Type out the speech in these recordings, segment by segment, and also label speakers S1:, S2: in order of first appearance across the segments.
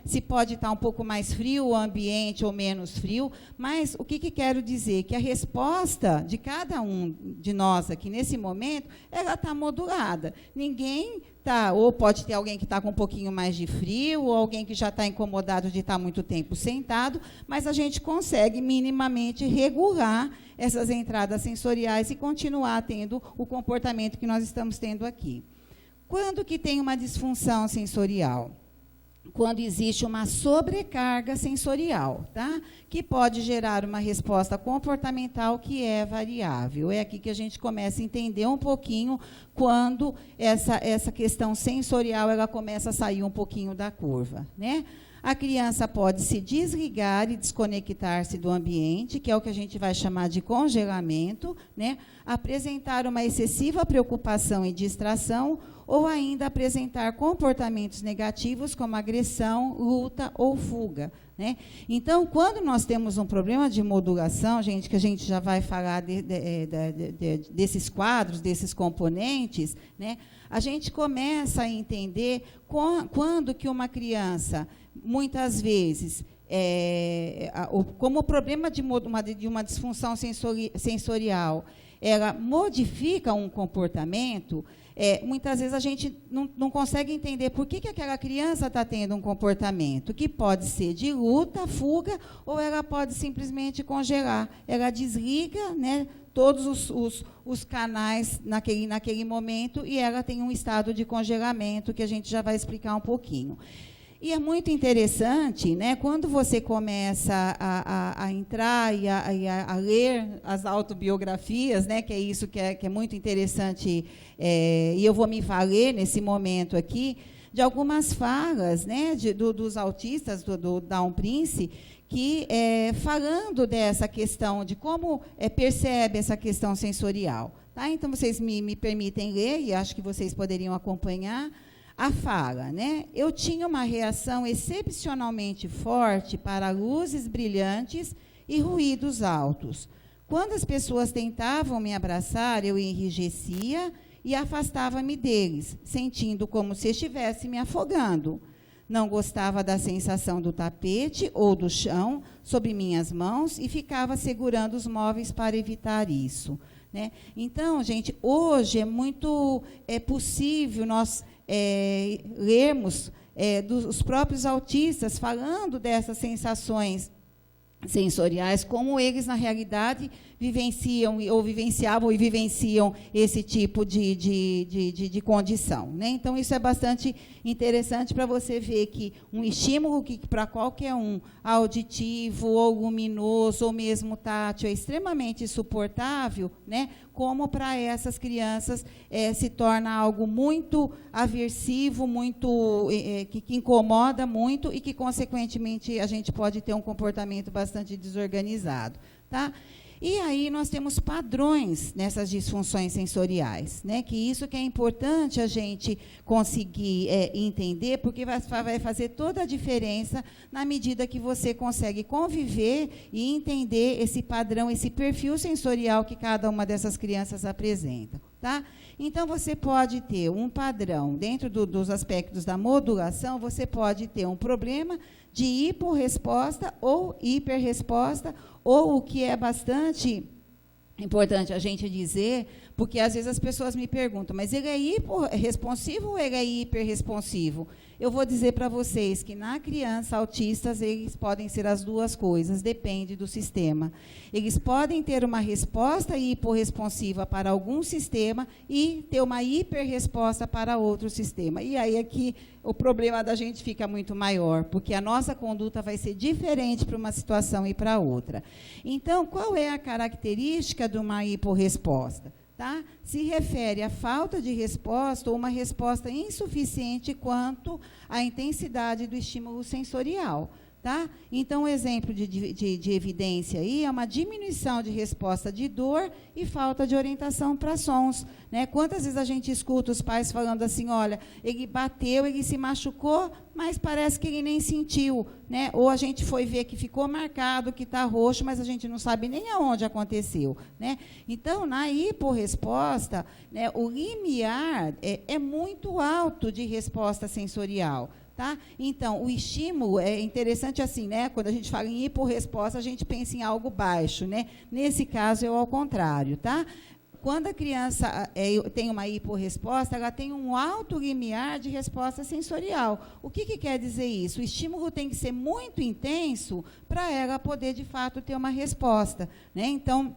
S1: se pode estar um pouco mais frio o ambiente ou menos frio, mas o que quero dizer? Que a resposta de cada um de nós aqui nesse momento, ela está modulada. Ninguém está, ou pode ter alguém que está com um pouquinho mais de frio, ou alguém que já está incomodado de estar muito tempo sentado, mas a gente consegue minimamente regular essas entradas sensoriais e continuar tendo o comportamento que nós estamos tendo aqui. Quando que tem uma disfunção sensorial? Quando existe uma sobrecarga sensorial, tá? Que pode gerar uma resposta comportamental que é variável. É aqui que a gente começa a entender um pouquinho quando essa questão sensorial ela começa a sair um pouquinho da curva, né? A criança pode se desligar e desconectar-se do ambiente, que é o que a gente vai chamar de congelamento, né? Apresentar uma excessiva preocupação e distração, ou ainda apresentar comportamentos negativos como agressão, luta ou fuga, né? Então, quando nós temos um problema de modulação, gente, que a gente já vai falar desses quadros, desses componentes, né? A gente começa a entender quando que uma criança, muitas vezes, como o problema de uma disfunção sensorial, ela modifica um comportamento, muitas vezes a gente não consegue entender por que aquela criança está tendo um comportamento, que pode ser de luta, fuga, ou ela pode simplesmente congelar. Ela desliga, né, todos os canais naquele momento e ela tem um estado de congelamento que a gente já vai explicar um pouquinho. E é muito interessante, né, quando você começa a entrar e a ler as autobiografias, né, que é isso que é muito interessante, e eu vou me valer nesse momento aqui, de algumas falas, né, dos autistas, do Down Prince, que falando dessa questão, de como percebe essa questão sensorial. Tá? Então, vocês me permitem ler, e acho que vocês poderiam acompanhar a fala, né? Eu tinha uma reação excepcionalmente forte para luzes brilhantes e ruídos altos. Quando as pessoas tentavam me abraçar, eu enrijecia e afastava-me deles, sentindo como se estivesse me afogando. Não gostava da sensação do tapete ou do chão sob minhas mãos e ficava segurando os móveis para evitar isso, né? Então, gente, hoje é muito possível nós lermos dos próprios autistas falando dessas sensações sensoriais, como eles, na realidade, vivenciam ou vivenciavam e vivenciam esse tipo de condição, né? Então, isso é bastante interessante para você ver que um estímulo que para qualquer um, auditivo, ou luminoso, ou mesmo tátil, é extremamente suportável, né? Como para essas crianças se torna algo muito aversivo, muito que incomoda muito e que, consequentemente, a gente pode ter um comportamento bastante desorganizado, tá? E aí nós temos padrões nessas disfunções sensoriais, né? Que isso que é importante a gente conseguir entender, porque vai fazer toda a diferença na medida que você consegue conviver e entender esse padrão, esse perfil sensorial que cada uma dessas crianças apresenta, tá? Então, você pode ter um padrão, dentro dos aspectos da modulação, você pode ter um problema de hiporresposta ou hiperresposta, ou o que é bastante importante a gente dizer, porque às vezes as pessoas me perguntam, mas ele é hiporresponsivo ou ele é hiperresponsivo? Eu vou dizer para vocês que na criança autistas eles podem ser as duas coisas, depende do sistema. Eles podem ter uma resposta hiporresponsiva para algum sistema e ter uma hiperresposta para outro sistema. E aí aqui o problema da gente fica muito maior, porque a nossa conduta vai ser diferente para uma situação e para outra. Então, qual é a característica de uma hiporresposta? Tá? Se refere à falta de resposta ou uma resposta insuficiente quanto à intensidade do estímulo sensorial. Tá? Então, um exemplo de evidência aí é uma diminuição de resposta de dor e falta de orientação para sons, né? Quantas vezes a gente escuta os pais falando assim, olha, ele bateu, ele se machucou, mas parece que ele nem sentiu, né? Ou a gente foi ver que ficou marcado, que está roxo, mas a gente não sabe nem aonde aconteceu, né? Então, na hiporresposta, né, o limiar é muito alto de resposta sensorial. Tá? Então, o estímulo é interessante assim, né? Quando a gente fala em hiporresposta, a gente pensa em algo baixo, né? Nesse caso, é ao contrário, tá? Quando a criança tem uma hiporresposta, ela tem um alto limiar de resposta sensorial. O que quer dizer isso? O estímulo tem que ser muito intenso para ela poder, de fato, ter uma resposta, né? Então,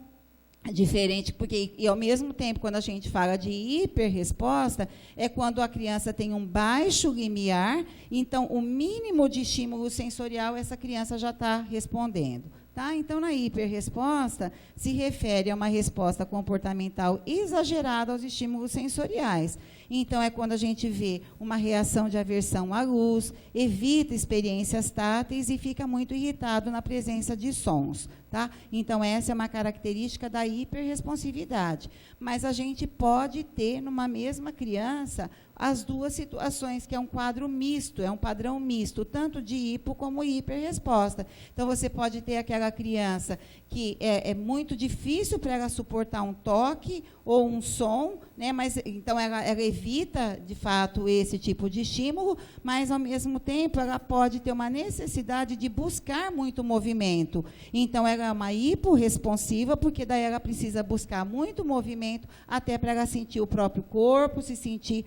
S1: diferente, porque, e ao mesmo tempo, quando a gente fala de hiperresposta, é quando a criança tem um baixo limiar, então, o mínimo de estímulo sensorial, essa criança já está respondendo. Tá? Então, na hiperresposta, se refere a uma resposta comportamental exagerada aos estímulos sensoriais. Então, é quando a gente vê uma reação de aversão à luz, evita experiências táteis e fica muito irritado na presença de sons. Tá? Então, essa é uma característica da hiperresponsividade. Mas a gente pode ter, numa mesma criança, as duas situações, que é um quadro misto, é um padrão misto, tanto de hipo como hiperresposta. Então, você pode ter aquela criança que é muito difícil para ela suportar um toque ou um som, né? Mas, então, ela evita, de fato, esse tipo de estímulo, mas, ao mesmo tempo, ela pode ter uma necessidade de buscar muito movimento. Então, ela é uma hiporresponsiva, porque daí ela precisa buscar muito movimento até para ela sentir o próprio corpo, se sentir...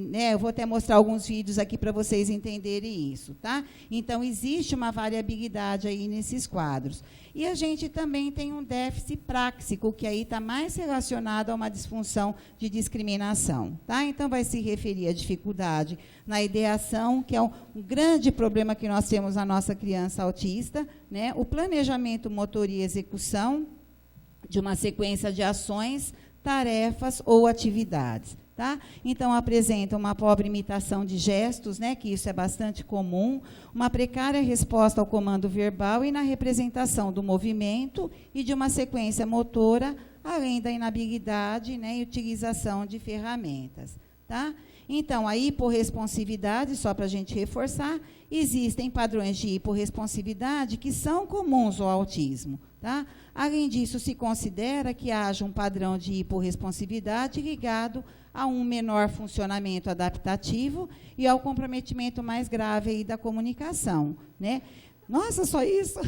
S1: né, eu vou até mostrar alguns vídeos aqui para vocês entenderem isso. Tá? Então, existe uma variabilidade aí nesses quadros. E a gente também tem um déficit práxico, que aí está mais relacionado a uma disfunção de discriminação. Tá? Então, vai se referir à dificuldade na ideação, que é um grande problema que nós temos na nossa criança autista, né? O planejamento, motor e execução de uma sequência de ações, tarefas ou atividades. Tá? Então, apresenta uma pobre imitação de gestos, né, que isso é bastante comum, uma precária resposta ao comando verbal e na representação do movimento e de uma sequência motora, além da inabilidade, né, e utilização de ferramentas. Tá? Então, a hiporresponsividade, só para a gente reforçar, existem padrões de hiporresponsividade que são comuns ao autismo. Tá? Além disso, se considera que haja um padrão de hiporresponsividade ligado a um menor funcionamento adaptativo e ao comprometimento mais grave aí da comunicação, né? Nossa, só isso?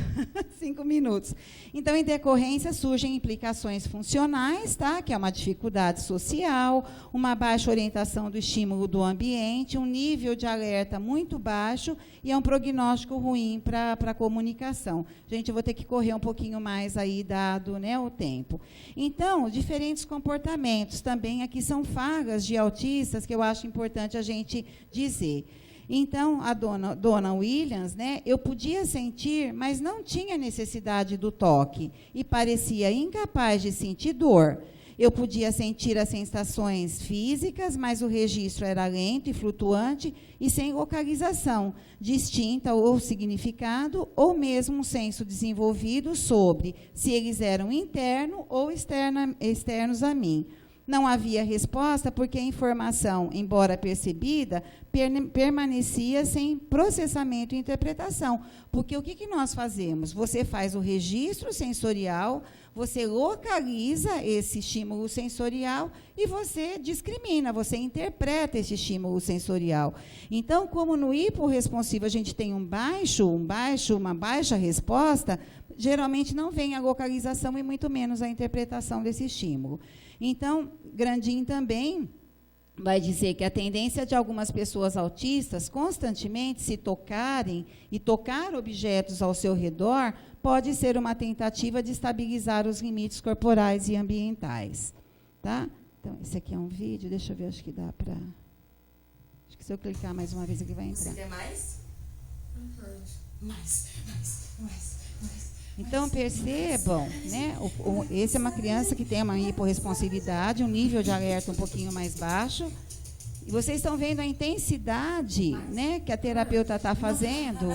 S1: 5 minutos. Então, em decorrência, surgem implicações funcionais, tá? Que é uma dificuldade social, uma baixa orientação do estímulo do ambiente, um nível de alerta muito baixo e é um prognóstico ruim para a comunicação. Gente, eu vou ter que correr um pouquinho mais aí, dado, né, o tempo. Então, diferentes comportamentos também aqui são falhas de autistas que eu acho importante a gente dizer. Então, a dona Williams, né, eu podia sentir, mas não tinha necessidade do toque e parecia incapaz de sentir dor. Eu podia sentir as sensações físicas, mas o registro era lento e flutuante e sem localização distinta ou significado, ou mesmo um senso desenvolvido sobre se eles eram internos ou externos a mim. Não havia resposta porque a informação, embora percebida, permanecia sem processamento e interpretação. Porque o que nós fazemos? Você faz o registro sensorial, você localiza esse estímulo sensorial e você discrimina, você interpreta esse estímulo sensorial. Então, como no hiporresponsivo a gente tem uma baixa resposta, geralmente não vem a localização e muito menos a interpretação desse estímulo. Então, Grandin também vai dizer que a tendência de algumas pessoas autistas constantemente se tocarem e tocar objetos ao seu redor pode ser uma tentativa de estabilizar os limites corporais e ambientais. Tá? Então, esse aqui é um vídeo, deixa eu ver, acho que dá para... Acho que se eu clicar mais uma vez aqui vai entrar.
S2: Você quer mais? Mais.
S1: Então, percebam, né, esse é uma criança que tem uma hiporresponsividade, um nível de alerta um pouquinho mais baixo. E vocês estão vendo a intensidade, né, que a terapeuta está fazendo.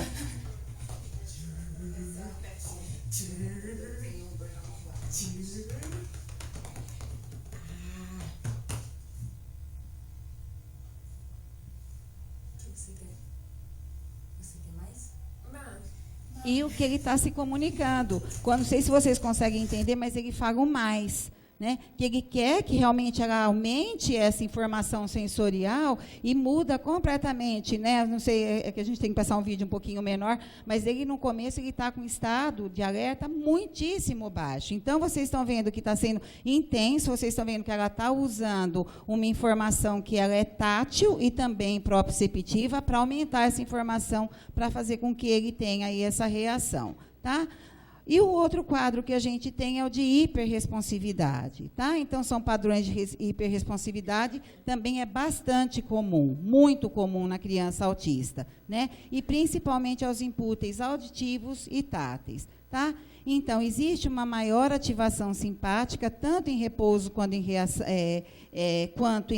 S1: E o que ele está se comunicando. Não sei se vocês conseguem entender, mas ele fala o mais. né, que ele quer que realmente ela aumente essa informação sensorial e muda completamente, né? Não sei, é que a gente tem que passar um vídeo um pouquinho menor, mas ele no começo ele está com um estado de alerta muitíssimo baixo. Então vocês estão vendo que está sendo intenso, vocês estão vendo que ela está usando uma informação que ela é tátil e também proprioceptiva para aumentar essa informação para fazer com que ele tenha aí essa reação, tá? E o outro quadro que a gente tem é o de hiperresponsividade, tá? Então, são padrões de hiperresponsividade, também é bastante comum, muito comum na criança autista, né? E principalmente aos inputs auditivos e táteis, tá? Então, existe uma maior ativação simpática, tanto em repouso quanto em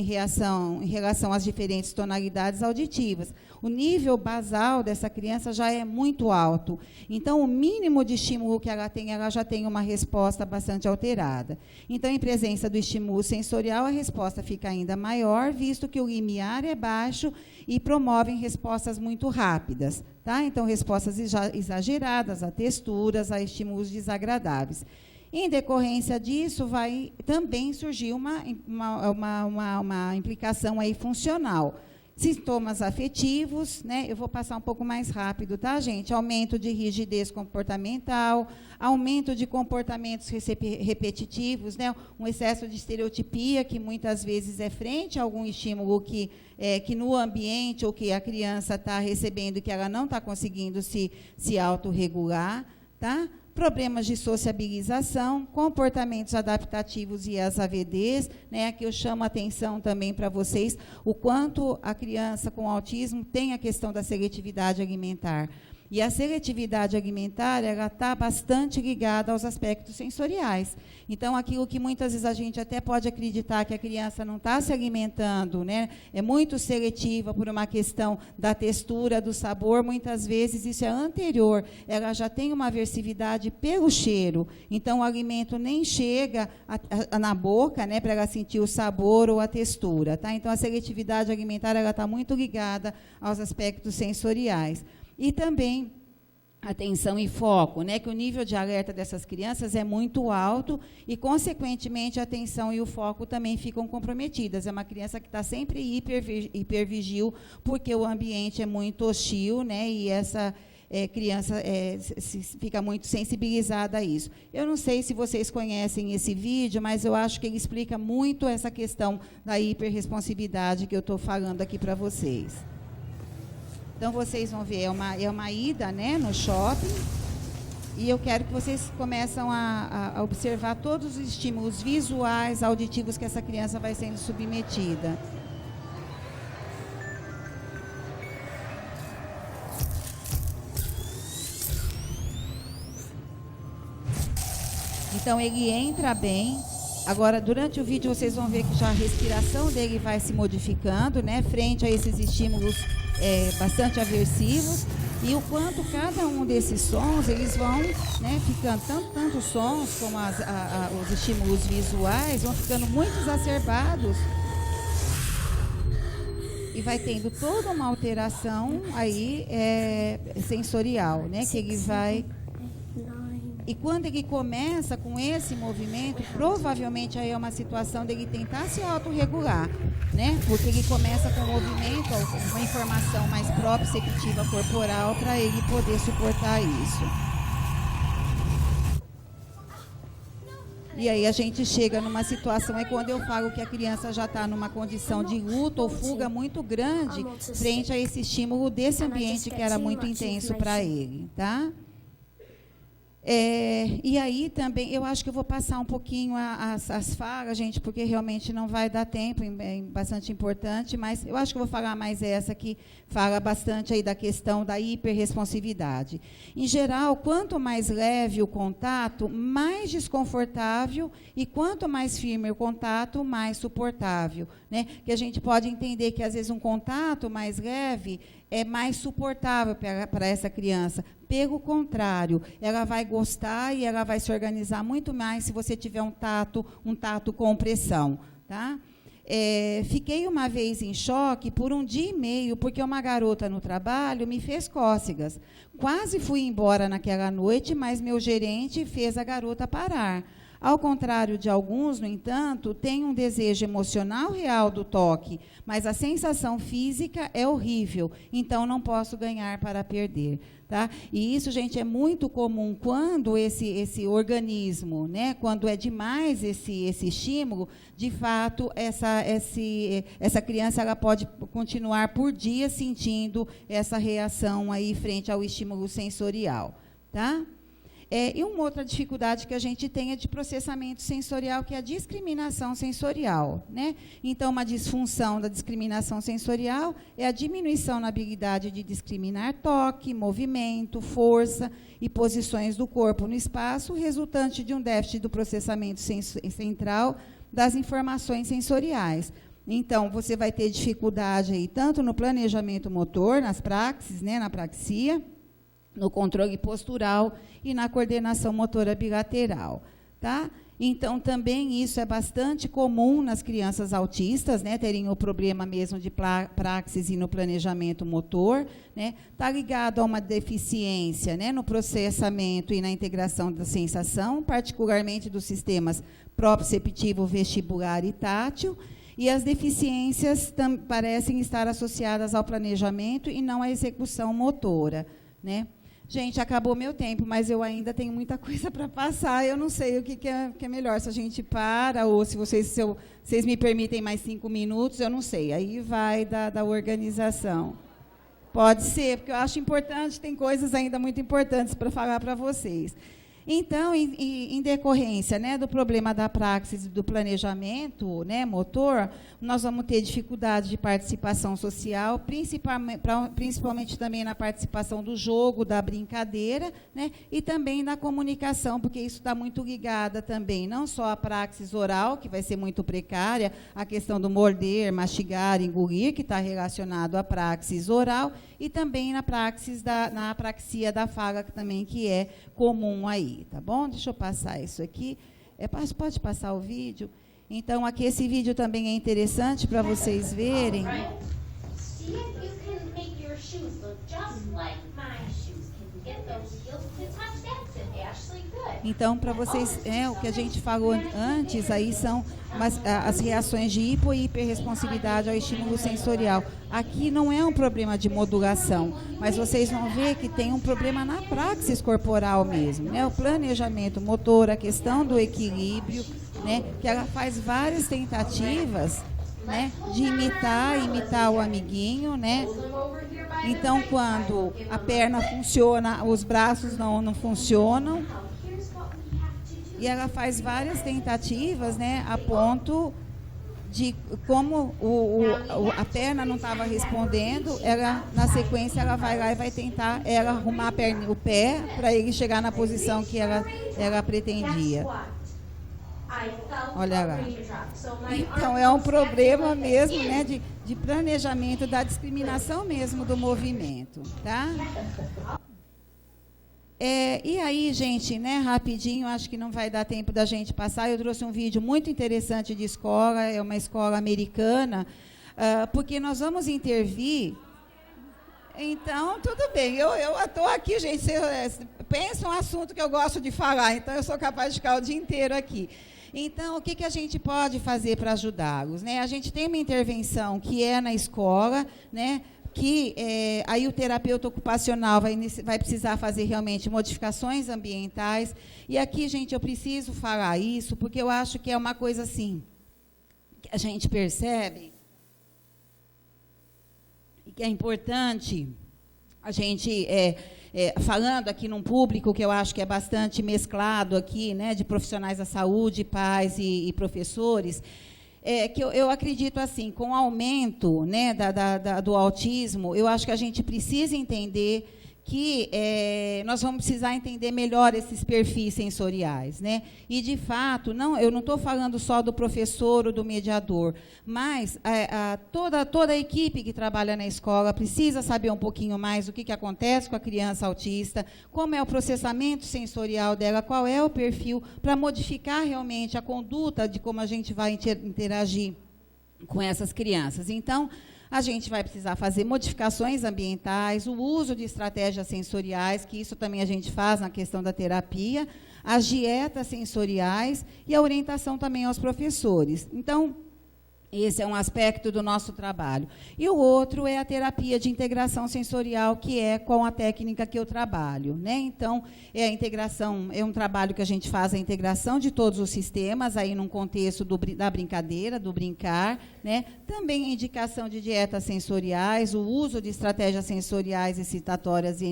S1: relação às diferentes tonalidades auditivas. O nível basal dessa criança já é muito alto. Então, o mínimo de estímulo que ela tem, ela já tem uma resposta bastante alterada. Então, em presença do estímulo sensorial, a resposta fica ainda maior, visto que o limiar é baixo e promovem respostas muito rápidas, tá? Então, respostas exageradas a texturas, a estímulos desagradáveis. Em decorrência disso, vai também surgir uma implicação aí funcional. Sintomas afetivos, né? Eu vou passar um pouco mais rápido, tá, gente? Aumento de rigidez comportamental, aumento de comportamentos repetitivos, né? Um excesso de estereotipia, que muitas vezes é frente a algum estímulo que no ambiente ou que a criança está recebendo, que ela não está conseguindo se autorregular, tá? Problemas de sociabilização, comportamentos adaptativos e as AVDs, né, que eu chamo a atenção também para vocês, o quanto a criança com autismo tem a questão da seletividade alimentar. E a seletividade alimentar, ela está bastante ligada aos aspectos sensoriais. Então, aquilo que muitas vezes a gente até pode acreditar que a criança não está se alimentando, né, é muito seletiva por uma questão da textura, do sabor, muitas vezes isso é anterior, ela já tem uma aversividade pelo cheiro. Então, o alimento nem chega na boca, né, para ela sentir o sabor ou a textura. Tá? Então, a seletividade alimentar está muito ligada aos aspectos sensoriais. E também atenção e foco, né, que o nível de alerta dessas crianças é muito alto e, consequentemente, a atenção e o foco também ficam comprometidas. É uma criança que está sempre hipervigil, porque o ambiente é muito hostil, né, e essa criança fica muito sensibilizada a isso. Eu não sei se vocês conhecem esse vídeo, mas eu acho que ele explica muito essa questão da hiperresponsividade que eu estou falando aqui para vocês. Então, vocês vão ver, é uma ida, né, no shopping, e eu quero que vocês comecem a observar todos os estímulos visuais, auditivos que essa criança vai sendo submetida. Então, ele entra bem. Agora, durante o vídeo, vocês vão ver que já a respiração dele vai se modificando, né, frente a esses estímulos bastante aversivos, e o quanto cada um desses sons, eles vão, né, ficando, tanto os sons como os estímulos visuais, vão ficando muito exacerbados, e vai tendo toda uma alteração aí sensorial, né, que ele vai... E quando ele começa com esse movimento, provavelmente aí é uma situação dele tentar se autorregular, né? Porque ele começa com o movimento, uma informação mais proprioceptiva corporal para ele poder suportar isso. E aí a gente chega numa situação, é quando eu falo que a criança já está numa condição de luta ou fuga muito grande frente a esse estímulo desse ambiente que era muito intenso para ele, tá? E aí também, eu acho que eu vou passar um pouquinho as falas, gente, porque realmente não vai dar tempo, é bastante importante, mas eu acho que eu vou falar mais essa que fala bastante aí da questão da hiperresponsividade. Em geral, quanto mais leve o contato, mais desconfortável, e quanto mais firme o contato, mais suportável, né? Que a gente pode entender que, às vezes, um contato mais leve é mais suportável para essa criança. Pelo contrário, ela vai gostar e ela vai se organizar muito mais se você tiver um tato com pressão, tá? Fiquei uma vez em choque por 1 dia e meio, porque uma garota no trabalho me fez cócegas. Quase fui embora naquela noite, mas meu gerente fez a garota parar. Ao contrário de alguns, no entanto, tem um desejo emocional real do toque, mas a sensação física é horrível, então não posso ganhar para perder. Tá? E isso, gente, é muito comum quando esse organismo, né, quando é demais esse estímulo, de fato, essa criança ela pode continuar por dias sentindo essa reação aí frente ao estímulo sensorial. Tá? E uma outra dificuldade que a gente tem é de processamento sensorial, que é a discriminação sensorial. Né? Então, uma disfunção da discriminação sensorial é a diminuição na habilidade de discriminar toque, movimento, força e posições do corpo no espaço, resultante de um déficit do processamento central das informações sensoriais. Então, você vai ter dificuldade aí, tanto no planejamento motor, nas praxis, né, na praxia, no controle postural e na coordenação motora bilateral. Tá? Então, também isso é bastante comum nas crianças autistas, né, terem o problema mesmo de praxis e no planejamento motor. Né? Está ligado a uma deficiência, né, no processamento e na integração da sensação, particularmente dos sistemas proprioceptivo, vestibular e tátil. E as deficiências parecem estar associadas ao planejamento e não à execução motora. Né? Gente, acabou meu tempo, mas eu ainda tenho muita coisa para passar. Eu não sei o que é melhor, se a gente para, ou se vocês me permitem mais 5 minutos, eu não sei. Aí vai da organização. Pode ser, porque eu acho importante, tem coisas ainda muito importantes para falar para vocês. Então, em decorrência, né, do problema da praxis do planejamento, né, motor, nós vamos ter dificuldade de participação social, principalmente também na participação do jogo, da brincadeira, né, e também da comunicação, porque isso está muito ligado também, não só à praxis oral, que vai ser muito precária, a questão do morder, mastigar, engolir, que está relacionado à praxis oral, e também na apraxia da fala, que também que é comum aí, tá bom? Deixa eu passar isso aqui. Pode passar o vídeo? Então, aqui esse vídeo também é interessante para vocês verem. Então, para vocês, o que a gente falou antes, aí são as reações de hipo e hiperresponsividade ao estímulo sensorial. Aqui não é um problema de modulação, mas vocês vão ver que tem um problema na praxis corporal mesmo, né? O planejamento motor, a questão do equilíbrio, né? Que ela faz várias tentativas, né, de imitar o amiguinho, né? Então, quando a perna funciona, os braços não funcionam. E ela faz várias tentativas, né, a ponto de, como a perna não estava respondendo, ela, na sequência, ela vai lá e vai tentar arrumar o pé para ele chegar na posição que ela pretendia. Olha lá. Então, é um problema mesmo, né, de planejamento, da discriminação mesmo do movimento. Tá? E aí, gente, né, rapidinho, acho que não vai dar tempo da gente passar. Eu trouxe um vídeo muito interessante de escola, é uma escola americana, porque nós vamos intervir. Então, tudo bem, eu estou aqui, gente, pensa um assunto que eu gosto de falar, então eu sou capaz de ficar o dia inteiro aqui. Então, o que a gente pode fazer para ajudá-los? Né? A gente tem uma intervenção que é na escola, né, que aí o terapeuta ocupacional vai precisar fazer realmente modificações ambientais. E aqui, gente, eu preciso falar isso, porque eu acho que é uma coisa assim, que a gente percebe, e que é importante a gente, falando aqui num público que eu acho que é bastante mesclado aqui, né, de profissionais da saúde, pais e professores, que eu acredito assim, com o aumento, né, do autismo, eu acho que a gente precisa entender que nós vamos precisar entender melhor esses perfis sensoriais, né? E, de fato, eu não estou falando só do professor ou do mediador, mas toda a equipe que trabalha na escola precisa saber um pouquinho mais o que acontece com a criança autista, como é o processamento sensorial dela, qual é o perfil, para modificar realmente a conduta de como a gente vai interagir com essas crianças. Então, a gente vai precisar fazer modificações ambientais, o uso de estratégias sensoriais, que isso também a gente faz na questão da terapia, as dietas sensoriais e a orientação também aos professores. Então, esse é um aspecto do nosso trabalho. E o outro é a terapia de integração sensorial, que é com a técnica que eu trabalho, né? Então, é a integração, é um trabalho que a gente faz a integração de todos os sistemas, aí num contexto da brincadeira, do brincar, né? Também a indicação de dietas sensoriais, o uso de estratégias sensoriais excitatórias e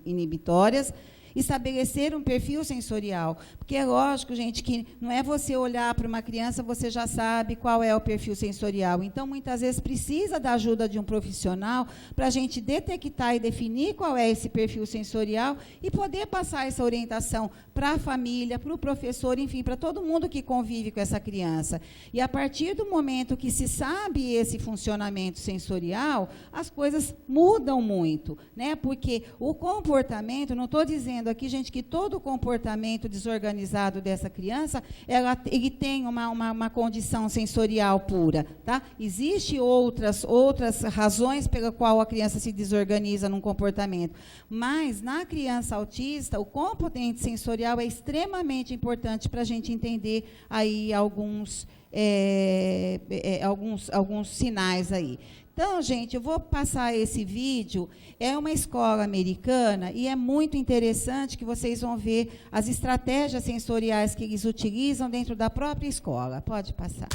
S1: inibitórias, estabelecer um perfil sensorial. Porque é lógico, gente, que não é você olhar para uma criança, você já sabe qual é o perfil sensorial. Então, muitas vezes, precisa da ajuda de um profissional para a gente detectar e definir qual é esse perfil sensorial e poder passar essa orientação para a família, para o professor, enfim, para todo mundo que convive com essa criança. E, a partir do momento que se sabe esse funcionamento sensorial, as coisas mudam muito, né? Porque o comportamento, não estou dizendo aqui, gente, que todo comportamento desorganizado dessa criança, ele tem uma condição sensorial pura, tá? Existem outras razões pela qual a criança se desorganiza num comportamento, mas na criança autista, o componente sensorial é extremamente importante para a gente entender aí alguns sinais aí. Então, gente, eu vou passar esse vídeo, é uma escola americana e é muito interessante que vocês vão ver as estratégias sensoriais que eles utilizam dentro da própria escola. Pode passar.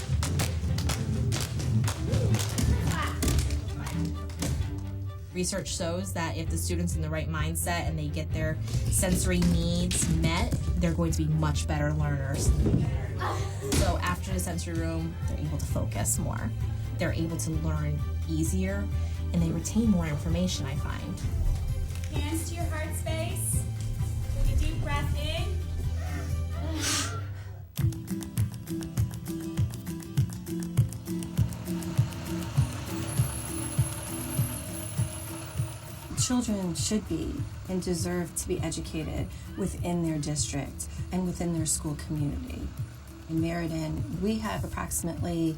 S2: Research shows that if the student's in the right mindset and they get their sensory needs met, they're going to be much better learners. So after the sensory room, they're able to focus more. They're able to learn easier, and they retain more information, I find.
S3: Hands to your heart space. Take a deep breath in.
S4: Children should be and deserve to be educated within their district and within their school community. In Meriden, we have approximately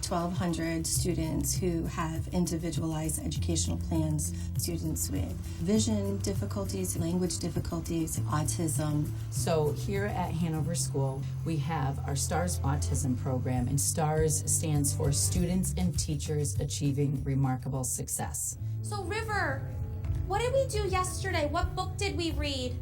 S4: 1,200 students who have individualized educational plans, students with vision difficulties, language difficulties, autism.
S5: So here at Hanover School, we have our STARS Autism Program, and STARS stands for Students and Teachers Achieving Remarkable Success.
S3: So, River, what did we do yesterday? What book did we read?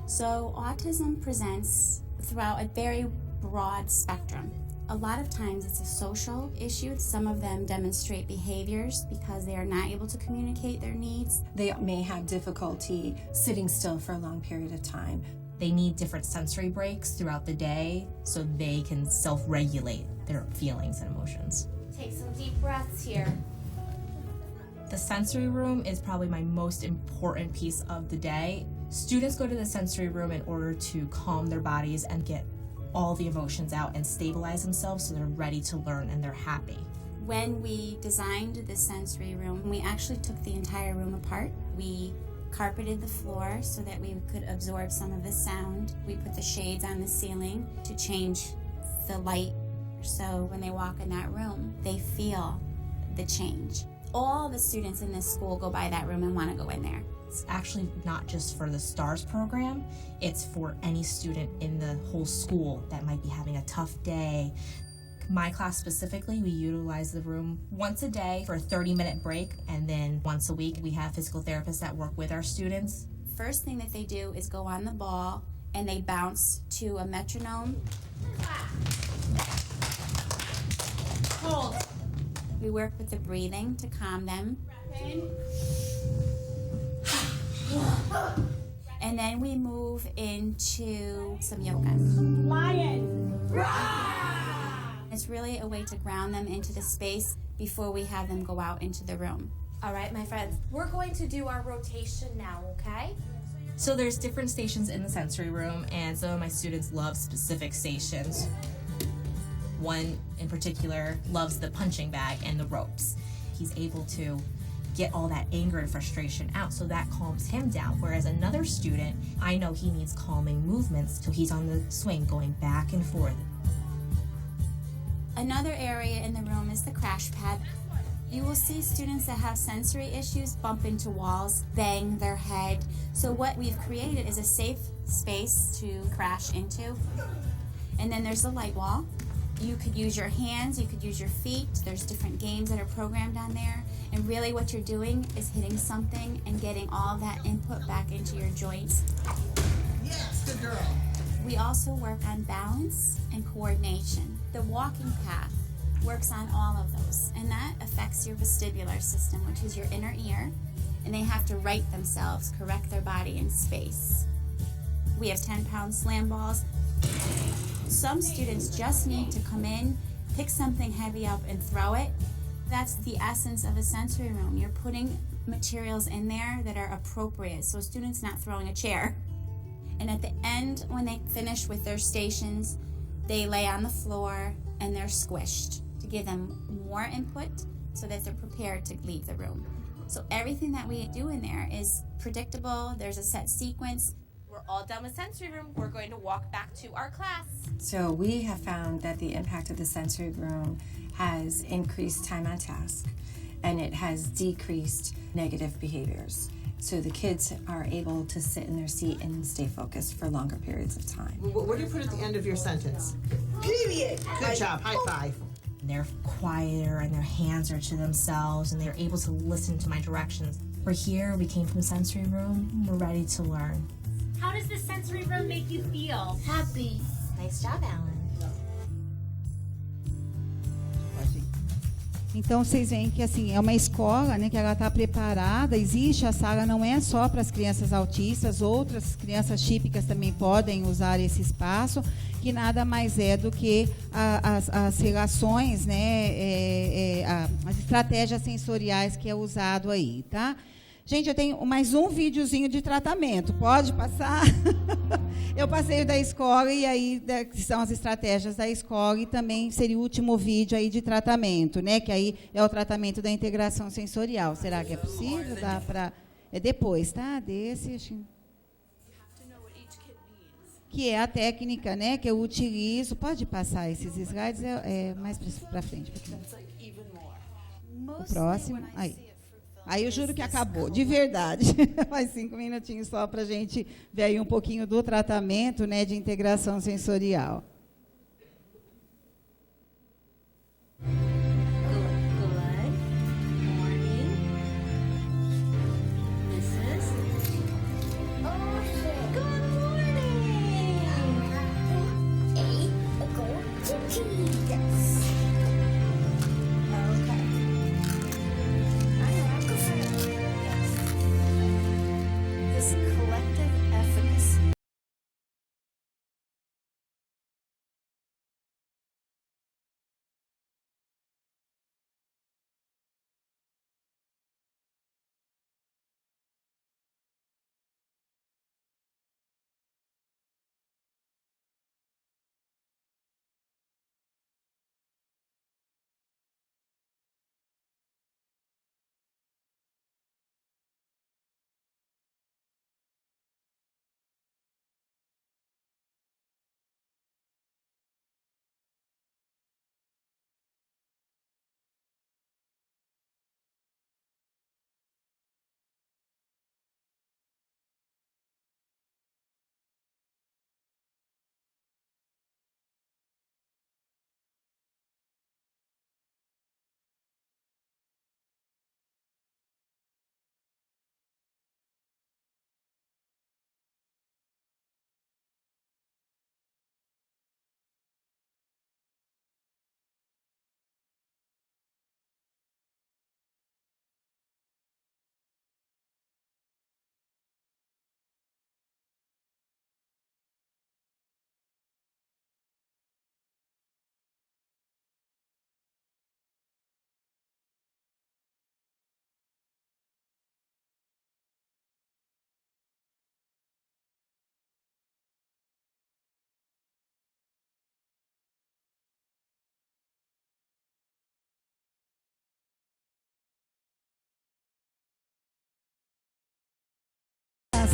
S6: So autism presents throughout a very broad spectrum. A lot of times it's a social issue. Some of them demonstrate behaviors because they are not able to communicate their needs.
S4: They may have difficulty sitting still for a long period of time.
S2: They need different sensory breaks throughout the day so they can self-regulate their feelings and emotions.
S3: Take some deep breaths here.
S2: The sensory room is probably my most important piece of the day. Students go to the sensory room in order to calm their bodies and get all the emotions out and stabilize themselves so they're ready to learn and they're happy.
S6: When we designed the sensory room, we actually took the entire room apart. We carpeted the floor so that we could absorb some of the sound. We put the shades on the ceiling to change the light so when they walk in that room, they feel the change. All the students in this school go by that room and want to go in there.
S2: It's actually not just for the STARS program, it's for any student in the whole school that might be having a tough day. My class specifically, we utilize the room once a day for a 30-minute break, and then once a week we have physical therapists that work with our students.
S6: First thing that they do is go on the ball and they bounce to a metronome.
S3: Hold.
S6: We work with the breathing to calm them.
S3: Breath in.
S6: And then we move into some yoga.
S3: Lion.
S6: It's really a way to ground them into the space before we have them go out into the room.
S3: All right, my friends, we're going to do our rotation now, okay?
S2: So there's different stations in the sensory room, and some of my students love specific stations. One in particular loves the punching bag and the ropes. He's able to get all that anger and frustration out, so that calms him down. Whereas another student, I know he needs calming movements, so he's on the swing going back and forth.
S6: Another area in the room is the crash pad. You will see students that have sensory issues bump into walls, bang their head. So what we've created is a safe space to crash into. And then there's the light wall. You could use your hands, you could use your feet. There's different games that are programmed on there. And really what you're doing is hitting something and getting all that input back into your joints.
S7: Yes, good girl.
S6: We also work on balance and coordination. The walking path works on all of those, and that affects your vestibular system, which is your inner ear, and they have to right themselves, correct their body in space. We have 10-pound slam balls. Some students just need to come in, pick something heavy up and throw it. That's the essence of a sensory room. You're putting materials in there that are appropriate, so a student's not throwing a chair. And at the end, when they finish with their stations, they lay on the floor and they're squished to give them more input so that they're prepared to leave the room. So everything that we do in there is predictable. There's a set sequence.
S2: We're all done with sensory room. We're going to walk back to our class.
S4: So we have found that the impact of the sensory room has increased time on task, and it has decreased negative behaviors. So the kids are able to sit in their seat and stay focused for longer periods of time.
S7: What do you put at the end of your sentence? Period. Good job. High five.
S2: They're quieter and their hands are to themselves and they're able to listen to my directions. We're here, we came from the sensory room, we're ready to learn.
S3: How does the sensory room make you feel?
S8: Happy.
S2: Nice job, Alan.
S1: Então, vocês veem que assim, é uma escola, né, que ela está preparada, existe, a sala não é só para as crianças autistas, outras crianças típicas também podem usar esse espaço, que nada mais é do que as relações, né, as estratégias sensoriais que é usado aí, tá? Gente, eu tenho mais um videozinho de tratamento. Pode passar? Eu passei o da escola e aí que são as estratégias da escola e também seria o último vídeo aí de tratamento, né? Que aí é o tratamento da integração sensorial. Será que é possível? Dá para é depois, tá? Desse, que é a técnica, né? Que eu utilizo. Pode passar esses slides mais para frente. O próximo, aí. Aí eu juro que acabou, de verdade. Mais 5 minutinhos só para a gente ver aí um pouquinho do tratamento, né, de integração sensorial.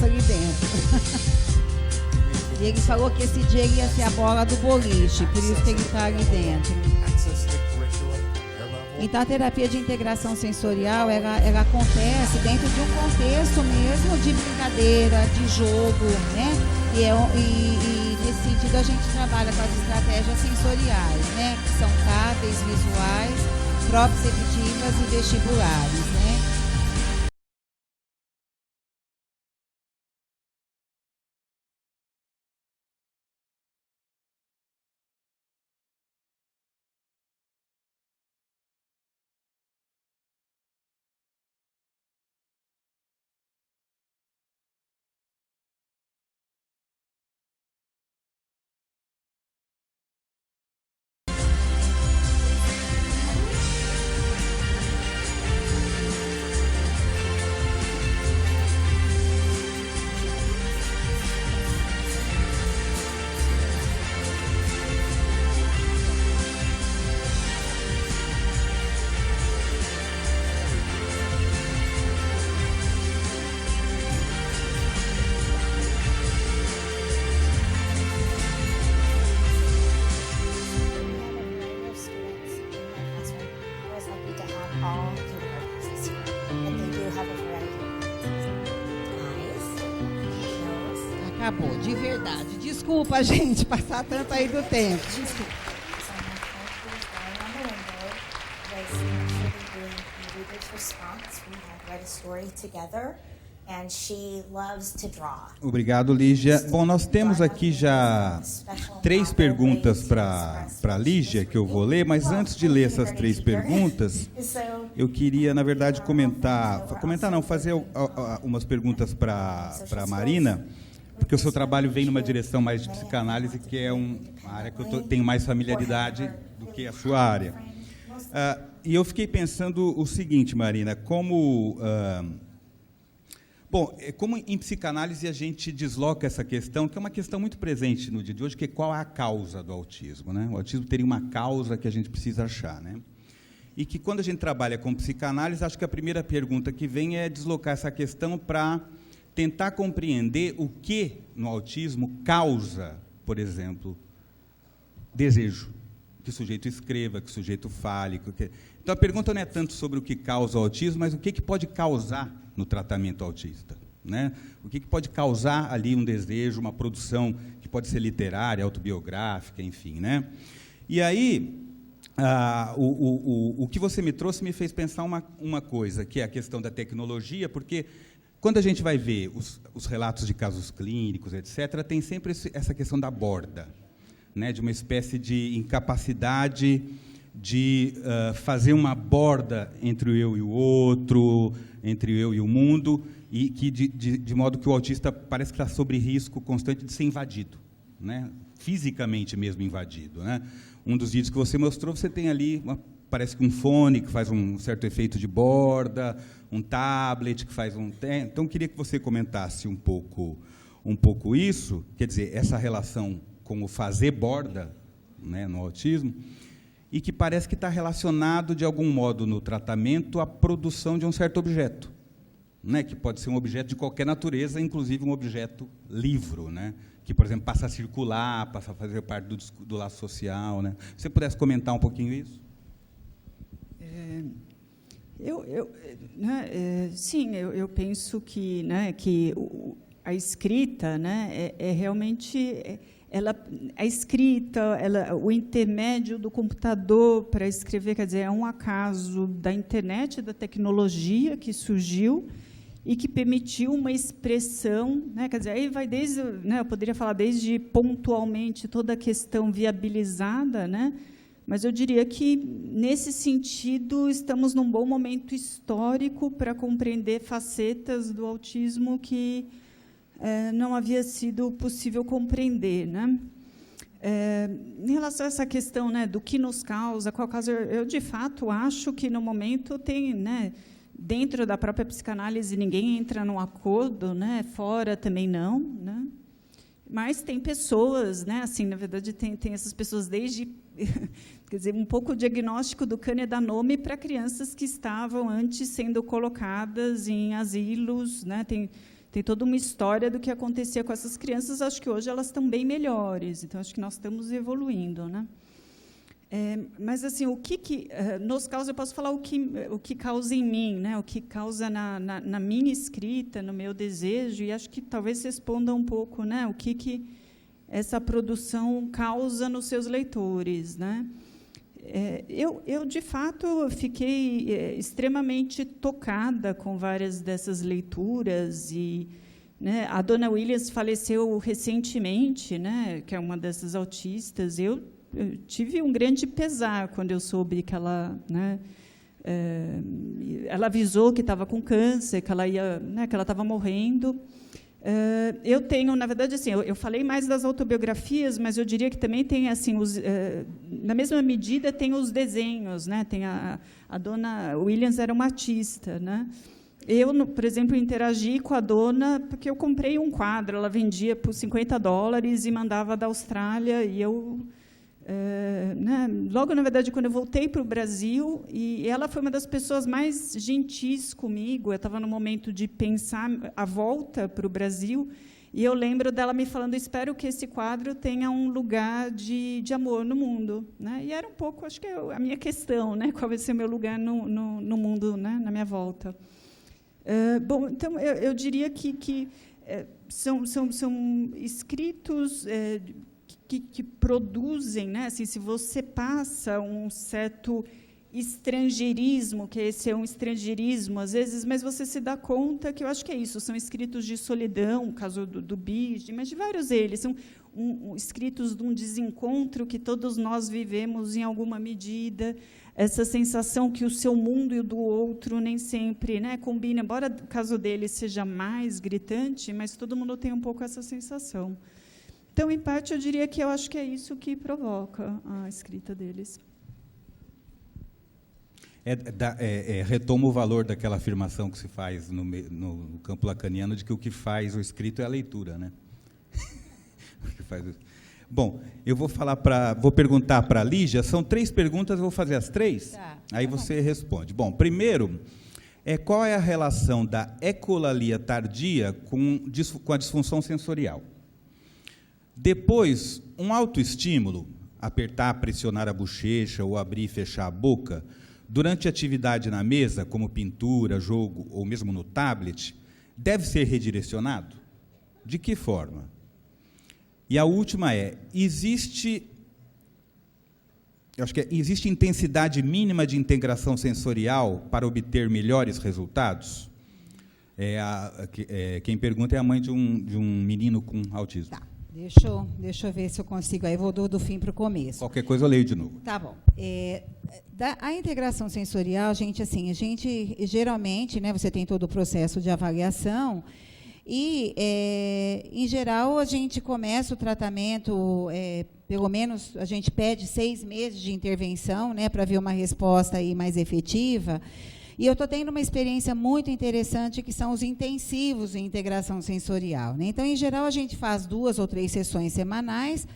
S1: Ali dentro. E ele falou que esse dia ia ser a bola do boliche, por isso que ele está ali dentro. Então, a terapia de integração sensorial, ela acontece dentro de um contexto mesmo de brincadeira, de jogo, né? E nesse sentido, a gente trabalha com as estratégias sensoriais, né? Que são táteis, visuais, proprioceptivas e vestibulares, né? Acabou, de verdade. Desculpa, gente, passar tanto aí do tempo. Desculpa.
S8: Obrigado, Lígia. Bom, nós temos aqui já 3 perguntas para a Lígia, que eu vou ler, mas antes de ler essas 3 perguntas, eu queria, na verdade, fazer umas perguntas para a Marina, porque o seu trabalho vem numa direção mais de psicanálise, que é uma área que eu tenho mais familiaridade do que a sua área. E eu fiquei pensando o seguinte, Marina, como em psicanálise a gente desloca essa questão, que é uma questão muito presente no dia de hoje, que é qual é a causa do autismo, né? O autismo teria uma causa que a gente precisa achar, né? E que quando a gente trabalha com psicanálise, acho que a primeira pergunta que vem é deslocar essa questão para tentar compreender o que no autismo causa, por exemplo, desejo, que o sujeito escreva, que o sujeito fale. Então, a pergunta não é tanto sobre o que causa o autismo, mas o que pode causar no tratamento autista, né? O que pode causar ali um desejo, uma produção que pode ser literária, autobiográfica, enfim, né? E aí, o que você me trouxe me fez pensar uma coisa, que é a questão da tecnologia, porque quando a gente vai ver os relatos de casos clínicos, etc., tem sempre essa questão da borda, né, de uma espécie de incapacidade de fazer uma borda entre o eu e o outro, entre o eu e o mundo, e que de modo que o autista parece que está sob risco constante de ser invadido, né, fisicamente mesmo invadido, né. Um dos vídeos que você mostrou, você tem ali parece que um fone que faz um certo efeito de borda, um tablet que faz um... Então, queria que você comentasse um pouco isso, quer dizer, essa relação com o fazer borda, né, no autismo, e que parece que está relacionado, de algum modo, no tratamento, à produção de um certo objeto, né, que pode ser um objeto de qualquer natureza, inclusive um objeto livro, né, que, por exemplo, passa a circular, passa a fazer parte do laço social, né. Se você pudesse comentar um pouquinho isso?
S9: Sim, eu penso que, né, que a escrita, né, realmente a escrita, o intermédio do computador para escrever, quer dizer, é um acaso da internet, da tecnologia que surgiu e que permitiu uma expressão, né, quer dizer, aí vai desde, né, eu poderia falar desde pontualmente toda a questão viabilizada, né, mas eu diria que, nesse sentido, estamos num bom momento histórico para compreender facetas do autismo que não havia sido possível compreender, né? Em relação a essa questão, né, do que nos causa, qual causa, eu, de fato, acho que, no momento, tem, né, dentro da própria psicanálise, ninguém entra num acordo, né, fora também não, né? Mas tem pessoas, né, assim, na verdade, tem essas pessoas desde... Quer dizer, um pouco o diagnóstico do câncer dá nome para crianças que estavam antes sendo colocadas em asilos, né? Tem toda uma história do que acontecia com essas crianças. Acho que hoje elas estão bem melhores, então acho que nós estamos evoluindo, né? Mas assim, o que nos causa, eu posso falar o que causa em mim, né? O que causa na minha escrita, no meu desejo, e acho que talvez responda um pouco, né? O que essa produção causa nos seus leitores, né? Eu de fato fiquei extremamente tocada com várias dessas leituras e, né, a Dona Williams faleceu recentemente, né? Que é uma dessas autistas. Eu tive um grande pesar quando eu soube que ela, né, ela avisou que estava com câncer, que ela ia, né, que ela estava morrendo. Eu tenho, na verdade, assim, eu falei mais das autobiografias, mas eu diria que também tem, assim, na mesma medida, tem os desenhos, né? Tem a Dona Williams era uma artista, né? Eu, por exemplo, interagi com a dona porque eu comprei um quadro, ela vendia por $50 e mandava da Austrália, e eu né, logo, na verdade, quando eu voltei para o Brasil, e ela foi uma das pessoas mais gentis comigo, eu estava no momento de pensar a volta para o Brasil, e eu lembro dela me falando, espero que esse quadro tenha um lugar de amor no mundo, né? E era um pouco, acho que a minha questão, né? Qual vai ser o meu lugar no mundo, né? Na minha volta. Bom, então, eu diria que são escritos que produzem, né? Assim, se você passa um certo estrangeirismo, que esse é um estrangeirismo, às vezes, mas você se dá conta que eu acho que é isso, são escritos de solidão, o caso do Bige, mas de vários deles, são escritos de um desencontro que todos nós vivemos em alguma medida, essa sensação que o seu mundo e o do outro nem sempre, né, combinam, embora o caso dele seja mais gritante, mas todo mundo tem um pouco essa sensação. Então, em parte, eu diria que eu acho que é isso que provoca a escrita deles.
S8: Retoma o valor daquela afirmação que se faz no campo lacaniano de que o que faz o escrito é a leitura, né? Bom, eu vou perguntar para a Lígia, são 3 perguntas, eu vou fazer as 3, aí você responde. Bom, primeiro, qual é a relação da ecolalia tardia com a disfunção sensorial? Depois, um autoestímulo, apertar, pressionar a bochecha ou abrir e fechar a boca, durante a atividade na mesa, como pintura, jogo ou mesmo no tablet, deve ser redirecionado? De que forma? E a última existe intensidade mínima de integração sensorial para obter melhores resultados? Quem pergunta é a mãe de um menino com autismo.
S1: Tá. Deixa eu ver se eu consigo. Aí vou do fim para o começo.
S8: Qualquer coisa eu leio de novo.
S1: Tá bom. A integração sensorial, a gente geralmente, né, você tem todo o processo de avaliação e, em geral, a gente começa o tratamento, pelo menos a gente pede 6 meses de intervenção, né, para ver uma resposta aí mais efetiva. E eu estou tendo uma experiência muito interessante, que são os intensivos em integração sensorial, né? Então, em geral, a gente faz 2 ou 3 sessões semanais,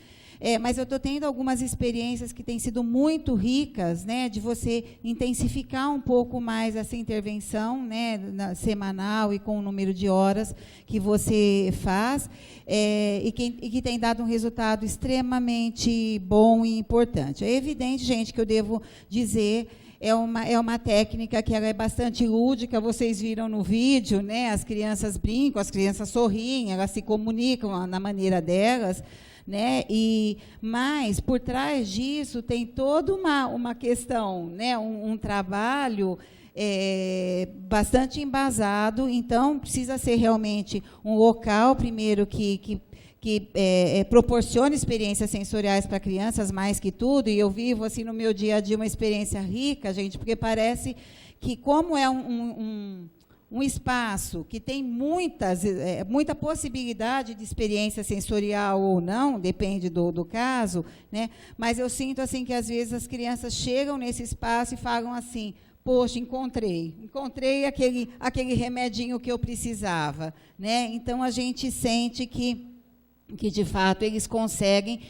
S1: mas eu estou tendo algumas experiências que têm sido muito ricas, né, de você intensificar um pouco mais essa intervenção, né, semanal e com o número de horas que você faz, e que tem dado um resultado extremamente bom e importante. É evidente, gente, que eu devo dizer... É uma técnica que ela é bastante lúdica, vocês viram no vídeo, né? As crianças brincam, as crianças sorriem, elas se comunicam na maneira delas, né? Mas, por trás disso, tem toda uma questão, né? Um trabalho bastante embasado, então, precisa ser realmente um local, primeiro, que proporciona experiências sensoriais para crianças, mais que tudo, e eu vivo, assim, no meu dia a dia, uma experiência rica, gente, porque parece que, como é um espaço que tem muita possibilidade de experiência sensorial ou não, depende do caso, né? Mas eu sinto, assim, que, às vezes, as crianças chegam nesse espaço e falam assim, poxa, encontrei aquele remedinho que eu precisava, né? Então, a gente sente que de fato, eles conseguem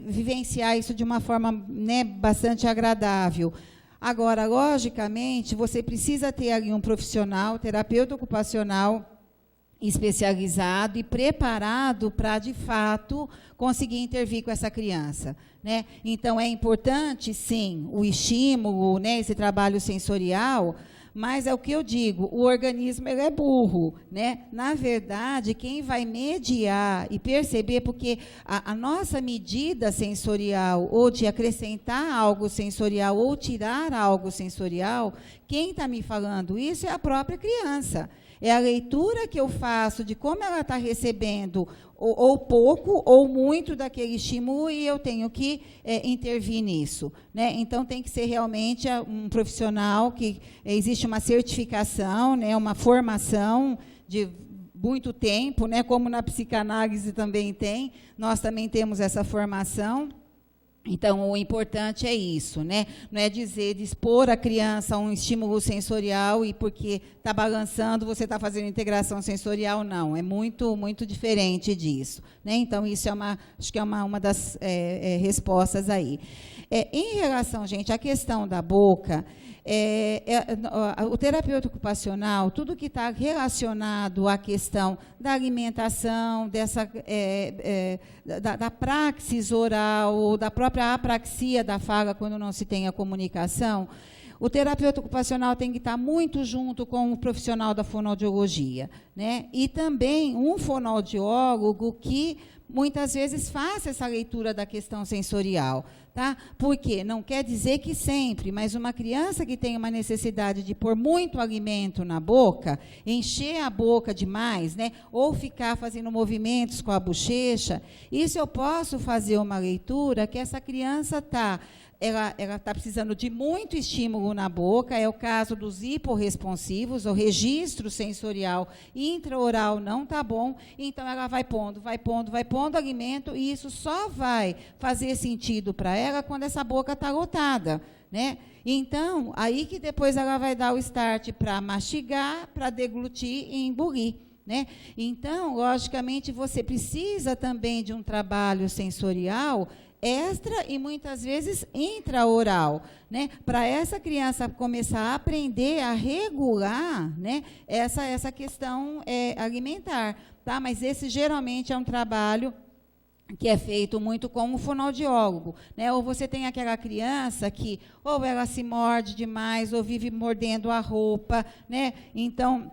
S1: vivenciar isso de uma forma, né, bastante agradável. Agora, logicamente, você precisa ter ali um profissional, terapeuta ocupacional, especializado e preparado para, de fato, conseguir intervir com essa criança, né? Então, é importante, sim, o estímulo, né, esse trabalho sensorial, mas é o que eu digo, o organismo ele é burro, né? Na verdade, quem vai mediar e perceber, porque a nossa medida sensorial, ou de acrescentar algo sensorial, ou tirar algo sensorial, quem está me falando isso é a própria criança. É a leitura que eu faço de como ela está recebendo ou pouco ou muito daquele estímulo e eu tenho que intervir nisso, né? Então, tem que ser realmente um profissional que existe uma certificação, né, uma formação de muito tempo, né, como na psicanálise também tem, nós também temos essa formação. Então, o importante é isso, né? Não é dizer, de expor a criança a um estímulo sensorial e porque está balançando, você está fazendo integração sensorial, não. É muito, muito diferente disso, né? Então, isso acho que é uma das respostas aí. Em relação, gente, à questão da boca, o terapeuta ocupacional, tudo que está relacionado à questão da alimentação, da praxis oral, da própria apraxia da fala, quando não se tem a comunicação, o terapeuta ocupacional tem que estar muito junto com o profissional da fonoaudiologia, né? E também um fonoaudiólogo que muitas vezes faça essa leitura da questão sensorial, tá? Porque não quer dizer que sempre, mas uma criança que tem uma necessidade de pôr muito alimento na boca, encher a boca demais, né? Ou ficar fazendo movimentos com a bochecha, isso eu posso fazer uma leitura que essa criança ela está precisando de muito estímulo na boca, é o caso dos hiporresponsivos, o registro sensorial intraoral não está bom, então ela vai pondo alimento, e isso só vai fazer sentido para ela quando essa boca está lotada, né? Então, aí que depois ela vai dar o start para mastigar, para deglutir e engolir, né? Então, logicamente, você precisa também de um trabalho sensorial extra e muitas vezes intraoral, né? Para essa criança começar a aprender a regular, né, essa questão alimentar, tá? Mas esse geralmente é um trabalho que é feito muito com o fonoaudiólogo, né? Ou você tem aquela criança que ou ela se morde demais ou vive mordendo a roupa, né? Então,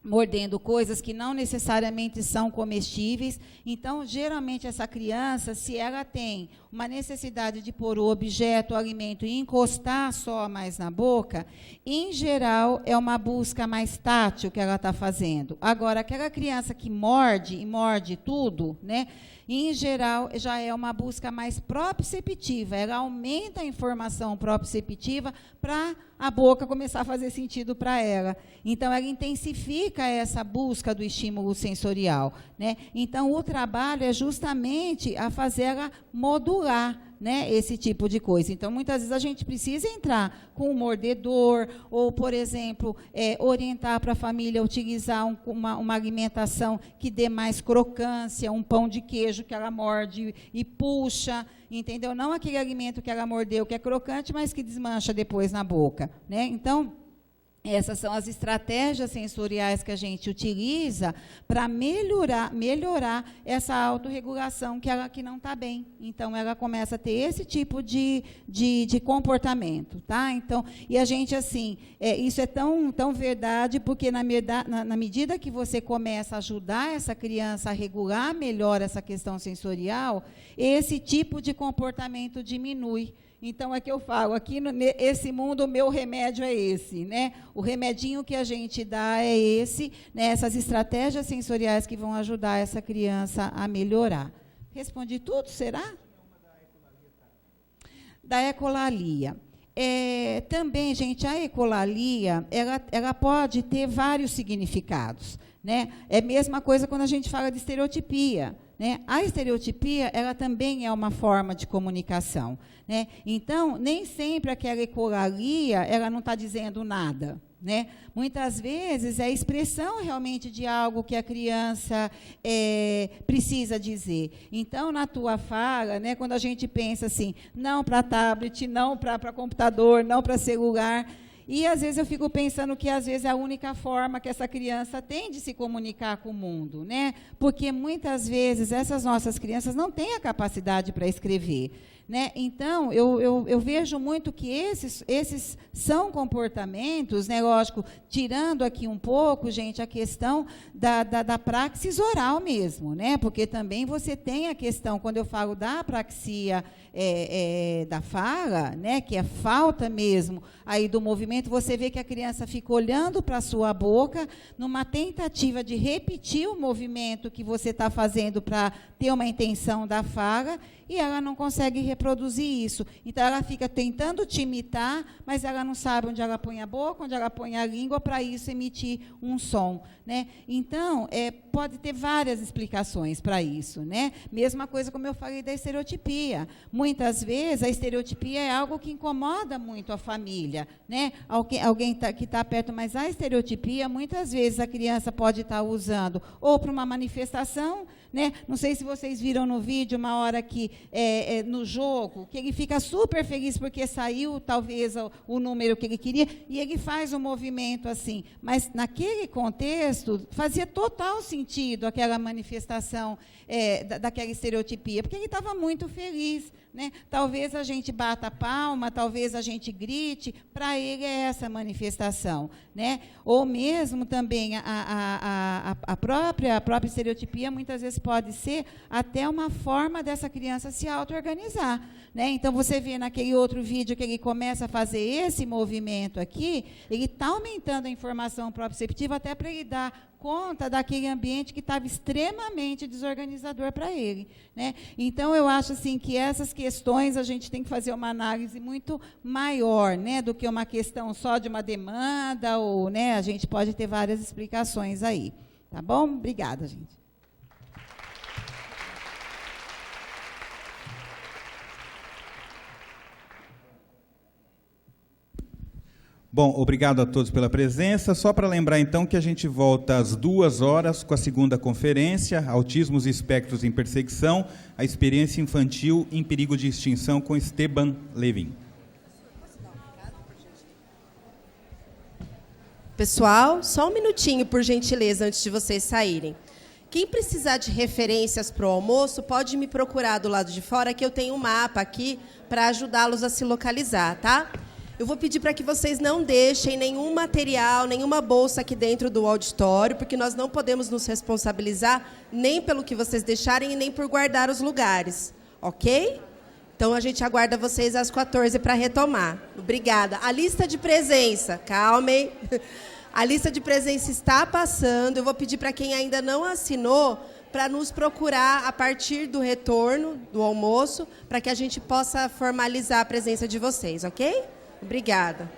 S1: mordendo coisas que não necessariamente são comestíveis. Então, geralmente, essa criança, se ela tem uma necessidade de pôr o objeto, o alimento, e encostar só mais na boca, em geral, é uma busca mais tátil que ela está fazendo. Agora, aquela criança que morde, e morde tudo, né, em geral, já é uma busca mais proprioceptiva. Ela aumenta a informação proprioceptiva para a boca começar a fazer sentido para ela. Então, ela intensifica essa busca do estímulo sensorial, né? Então, o trabalho é justamente a fazer ela modular, né, esse tipo de coisa. Então, muitas vezes a gente precisa entrar com um mordedor, ou, por exemplo, orientar para a família utilizar uma alimentação que dê mais crocância, um pão de queijo que ela morde e puxa, entendeu? Não aquele alimento que ela mordeu, que é crocante, mas que desmancha depois na boca, né? Então, essas são as estratégias sensoriais que a gente utiliza para melhorar essa autorregulação que não está bem. Então, ela começa a ter esse tipo de comportamento, tá? Então, e a gente, assim, isso é tão verdade, porque na medida que você começa a ajudar essa criança a regular melhor essa questão sensorial, esse tipo de comportamento diminui. Então, é que eu falo, aqui nesse mundo, o meu remédio é esse, né? O remedinho que a gente dá é esse, né? Essas estratégias sensoriais que vão ajudar essa criança a melhorar. Respondi tudo, será? Da ecolalia. Também, gente, a ecolalia, ela pode ter vários significados, né? É a mesma coisa quando a gente fala de estereotipia, né? A estereotipia, ela também é uma forma de comunicação, né? Então, nem sempre aquela ecolalia, ela não está dizendo nada, né? Muitas vezes é a expressão realmente de algo que a criança precisa dizer. Então, na tua fala, né, quando a gente pensa assim, não para tablet, não para computador, não para celular, E, às vezes, eu fico pensando que, às vezes, é a única forma que essa criança tem de se comunicar com o mundo, né? Porque, muitas vezes, essas nossas crianças não têm a capacidade para escrever. Né? Então, eu vejo muito que esses são comportamentos, né, lógico, tirando aqui um pouco, gente, a questão da praxis oral mesmo, né? Porque também você tem a questão, quando eu falo da praxia da fala, né, que é falta mesmo aí do movimento, você vê que a criança fica olhando para a sua boca numa tentativa de repetir o movimento que você está fazendo para ter uma intenção da fala, e ela não consegue reproduzir isso. Então, ela fica tentando te imitar, mas ela não sabe onde ela põe a boca, onde ela põe a língua, para isso emitir um som. Né? Então, pode ter várias explicações para isso. Né? Mesma coisa como eu falei da estereotipia. Muitas vezes, a estereotipia é algo que incomoda muito a família. Né? Alguém que está perto, mas a estereotipia, muitas vezes, a criança pode estar usando ou para uma manifestação, né? Não sei se vocês viram no vídeo, uma hora que, no jogo, que ele fica super feliz porque saiu, talvez, o número que ele queria, e ele faz um movimento assim. Mas, naquele contexto, fazia total sentido aquela manifestação daquela estereotipia, porque ele estava muito feliz. Né? Talvez a gente bata a palma, talvez a gente grite, para ele é essa manifestação. Né? Ou mesmo também a própria estereotipia, muitas vezes, pode ser até uma forma dessa criança se auto-organizar. Né? Então, você vê naquele outro vídeo que ele começa a fazer esse movimento aqui, ele está aumentando a informação proprioceptiva até para ele dar conta daquele ambiente que estava extremamente desorganizador para ele. Né? Então, eu acho assim, que essas questões a gente tem que fazer uma análise muito maior, né, do que uma questão só de uma demanda, ou, né, a gente pode ter várias explicações aí. Tá bom? Obrigada, gente.
S8: Bom, obrigado a todos pela presença. Só para lembrar, então, que a gente volta às 2h com a segunda conferência, Autismos e Espectros em Perseguição, a experiência infantil em perigo de extinção, com Esteban Levin.
S10: Pessoal, só um minutinho, por gentileza, antes de vocês saírem. Quem precisar de referências para o almoço, pode me procurar do lado de fora, que eu tenho um mapa aqui para ajudá-los a se localizar, tá? Eu vou pedir para que vocês não deixem nenhum material, nenhuma bolsa aqui dentro do auditório, porque nós não podemos nos responsabilizar nem pelo que vocês deixarem e nem por guardar os lugares, ok? Então, a gente aguarda vocês às 14h para retomar. Obrigada. A lista de presença, calmem. A lista de presença está passando. Eu vou pedir para quem ainda não assinou para nos procurar a partir do retorno do almoço, para que a gente possa formalizar a presença de vocês, ok? Obrigada.